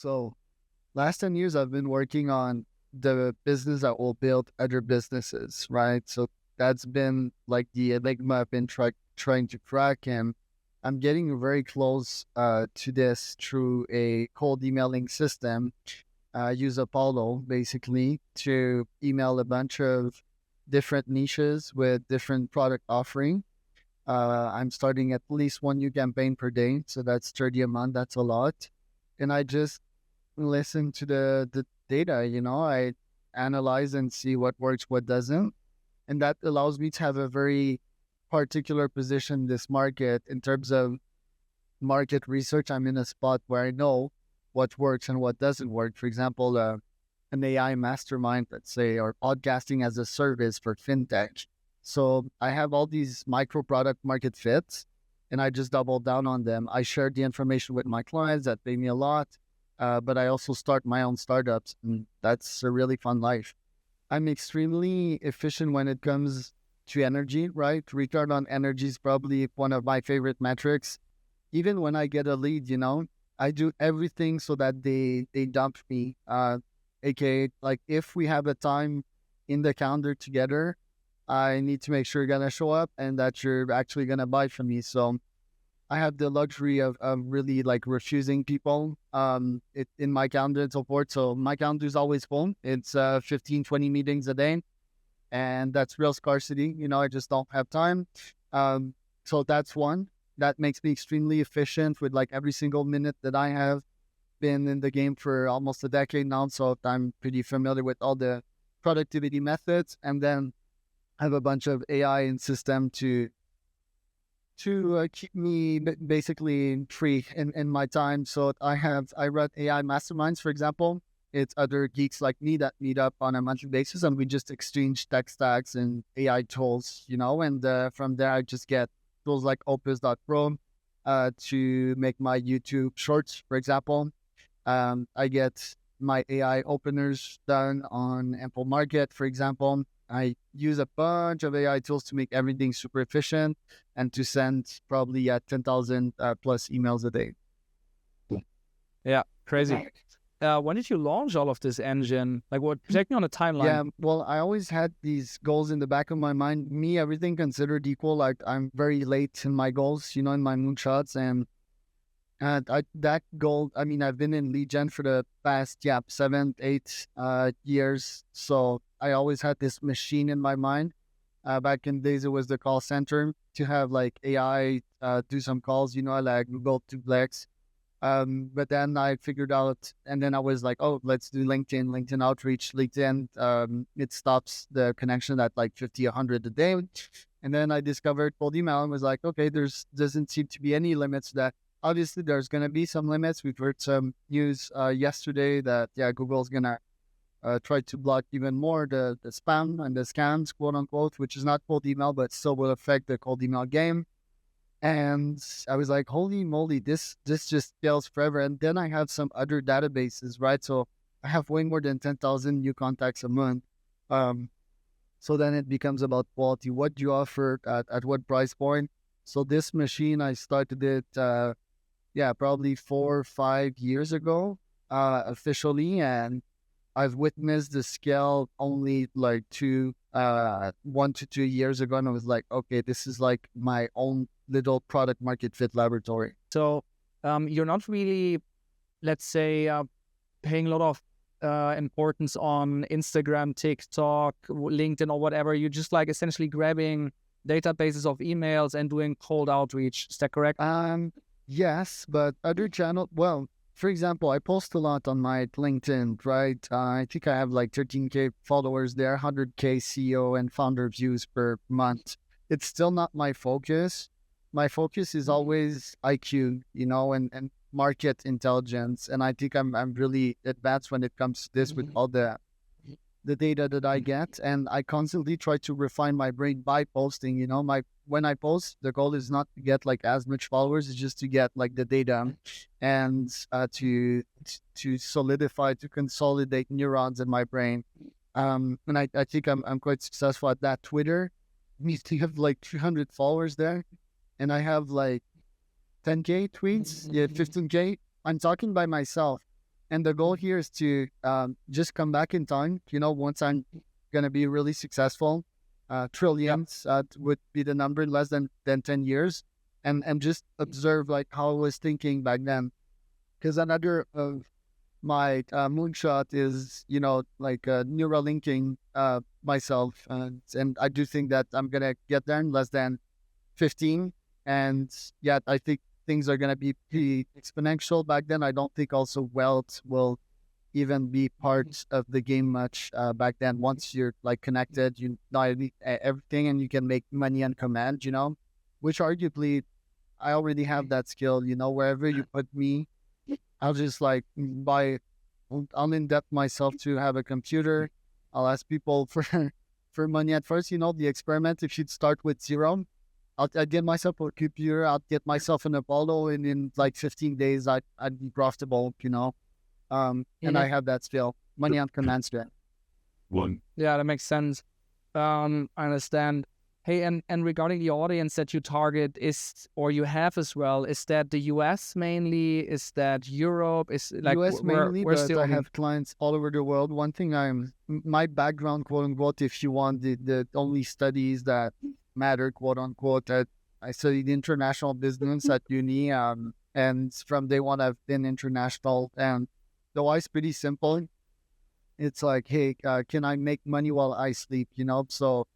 So last 10 years, I've been working on the business that will build other businesses, right? So that's been like the enigma I've been trying to crack. And I'm getting very close to this through a cold emailing system. Use Apollo basically to email a bunch of different niches with different product offering. I'm starting at least one new campaign per day. So that's 30 a month. That's a lot. And I just listen to the data, I analyze and see what works, what doesn't. And that allows me to have a very particular position in this market in terms of market research. I'm in a spot where I know what works and what doesn't work. For example, an AI mastermind, let's say, or podcasting as a service for fintech. So I have all these micro product market fits and I just double down on them. I share the information with my clients that pay me a lot, but I also start my own startups, and that's a really fun life. I'm extremely efficient when it comes to energy, right? Return on energy is probably one of my favorite metrics. Even when I get a lead, I do everything so that they dump me. AKA, like if we have a time in the calendar together, I need to make sure you're gonna show up and that you're actually gonna buy from me. So I have the luxury of really like refusing people in my calendar and so forth. So my calendar is always full. It's 15, 20 meetings a day. And that's real scarcity. I just don't have time. So that's one. That makes me extremely efficient with like every single minute that I have. Been in the game for almost a decade now. So I'm pretty familiar with all the productivity methods. And then I have a bunch of AI and system to keep me basically free in my time. So I run AI masterminds, for example. It's other geeks like me that meet up on a monthly basis, and we just exchange tech stacks and AI tools, and from there I just get tools like Opus.pro to make my YouTube shorts, for example. I get my AI openers done on Ample Market, for example. I use a bunch of AI tools to make everything super efficient and to send probably 10,000 plus emails a day. Yeah, crazy. When did you launch all of this engine? Like, what? Take me on a timeline. Yeah, well, I always had these goals in the back of my mind. Me, everything considered equal, like I'm very late in my goals, in my moonshots. And that goal, I've been in lead gen for the past, 7, 8 years. So I always had this machine in my mind. Back in days, it was the call center to have like AI do some calls, like Google Duplex. But then I figured out, and then I was like, oh, let's do LinkedIn outreach. LinkedIn, it stops the connection at like 50, 100 a day. And then I discovered cold email and was like, okay, doesn't seem to be any limits to that. Obviously, there's going to be some limits. We've heard some news yesterday that, Google's going to try to block even more the spam and the scams, quote unquote, which is not cold email, but still will affect the cold email game. And I was like, holy moly, this just scales forever. And then I have some other databases, right? So I have way more than 10,000 new contacts a month. So then it becomes about quality. What do you offer at what price point? So this machine, I started it, probably 4 or 5 years ago, officially. And I've witnessed the scale only like 1 to 2 years ago. And I was like, okay, this is like my own little product market fit laboratory. So you're not really, let's say, paying a lot of importance on Instagram, TikTok, LinkedIn, or whatever. You're just like essentially grabbing databases of emails and doing cold outreach. Is that correct? Yes, but other channel, well, for example, I post a lot on my LinkedIn, right? I think I have like 13K followers there, 100K CEO and founder views per month. It's still not my focus. My focus is always IQ, and market intelligence. And I think I'm really advanced when it comes to this with all the data that I get. And I constantly try to refine my brain by posting, when I post, the goal is not to get like as much followers, it's just to get like the data and to solidify, to consolidate neurons in my brain. And I think I'm quite successful at that. Twitter needs to have like 300 followers there. And I have like 10K tweets, 15K. I'm talking by myself. And the goal here is to just come back in time. Once I'm gonna be really successful, Yeah. trillions would be the number in less than 10 years, and just observe like how I was thinking back then. Because another of my moonshot is like neural linking myself, and I do think that I'm gonna get there in less than 15. And yeah, I think things are gonna be pretty exponential back then. I don't think also wealth will even be part of the game much back then. Once you're like connected, you know everything, and you can make money on command. Which arguably I already have that skill. Wherever you put me, I'll just like buy. I'll in-depth myself to have a computer. I'll ask people for for money at first. The experiment. If you'd start with zero, I'd get myself a computer. I'll get myself an Apollo, and in like 15 days, I'd be profitable. And I Mhm. have that skill. Money on command skill. Yeah, that makes sense. I understand. Hey, and regarding the audience that you target or you have as well, is that the US mainly? Is that Europe? Is like US mainly, where's but the I audience? have clients all over the world. One thing my background, quote unquote, if you want the only studies that matter, quote unquote, I studied international business at uni. And from day one, I've been international. And the why is pretty simple. It's like, hey, can I make money while I sleep? So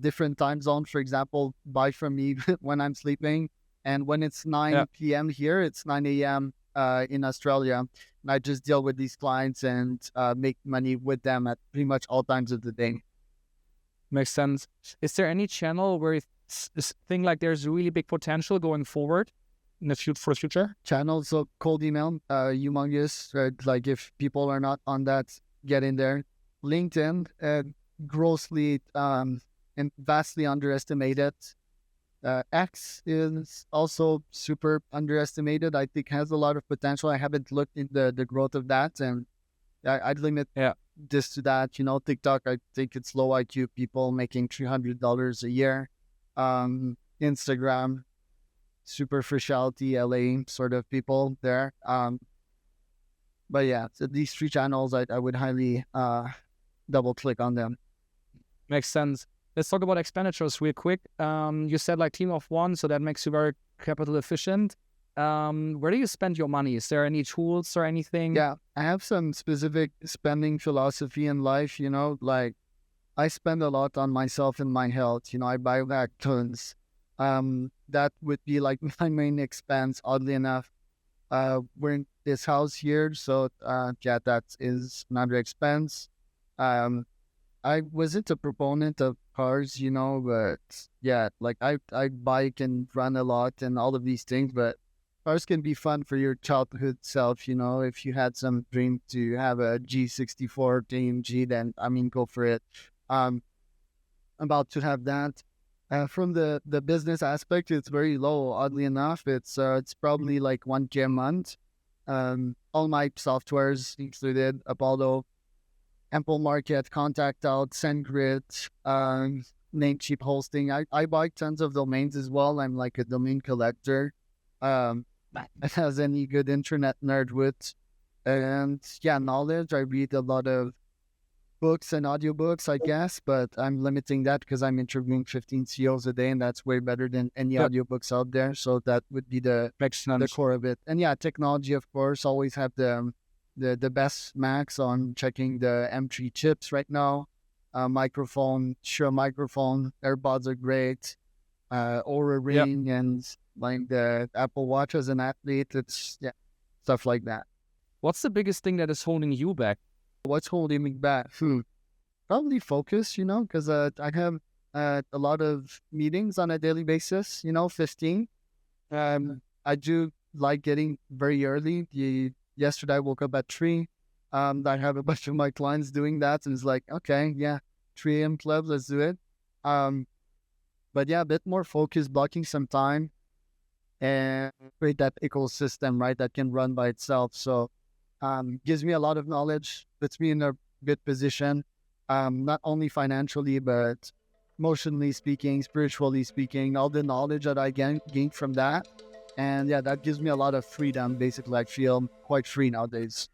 different time zones, for example, buy from me when I'm sleeping. And when it's Yeah, 9 p.m. here, it's 9 a.m. In Australia. And I just deal with these clients and make money with them at pretty much all times of the day. makes sense. Is there any channel where you think like there's really big potential going forward in the future? Channels of cold email, humongous. Like if people are not on that, get in there. LinkedIn, grossly and vastly underestimated. X is also super underestimated. I think has a lot of potential. I haven't looked into the growth of that, and I'd limit Yeah. this to that. TikTok, I think it's low IQ people making $300 a year. Instagram, superficiality, LA sort of people there. But yeah, so these three channels, I would highly double click on them. Makes sense. Let's talk about expenditures real quick. You said like team of one, so that makes you very capital efficient. Where do you spend your money? Is there any tools or anything? Yeah, I have some specific spending philosophy in life. Like I spend a lot on myself and my health. I buy back tons. That would be like my main expense. Oddly enough, we're in this house here, so yeah, that is another expense. Um, I wasn't a proponent of cars, but yeah, like I bike and run a lot and all of these things, but cars can be fun for your childhood self, if you had some dream to have a G64 AMG, then I mean go for it. Um about to have that. From the business aspect, it's very low, oddly enough. It's probably like 1K a month. All my softwares included, Apollo, Ample Market, Contact Out, SendGrid, Namecheap hosting. I buy tons of domains as well. I'm like a domain collector. Um, as any good internet nerd would. And yeah, knowledge. I read a lot of books and audiobooks, I guess, but I'm limiting that because I'm interviewing 15 CEOs a day, and that's way better than any Yep, audiobooks out there. So that would be makes the sense. core of it. And yeah, technology, of course, always have the best max on checking the M3 chips right now. Microphone, sure, microphone. AirPods are great. Aura Yep. Ring and like the Apple Watch as an athlete. It's yeah, stuff like that. What's the biggest thing that is holding you back? What's holding me back? Probably focus, because I have a lot of meetings on a daily basis, 15. I do like getting very early. Yesterday I woke up at 3. I have a bunch of my clients doing that, and it's like, okay, yeah, 3 a.m. club, let's do it. Um, but yeah, a bit more focus, blocking some time and create that ecosystem, right, that can run by itself. So gives me a lot of knowledge, puts me in a good position, not only financially, but emotionally speaking, spiritually speaking, all the knowledge that I gained from that. And yeah, that gives me a lot of freedom. Basically, I feel quite free nowadays.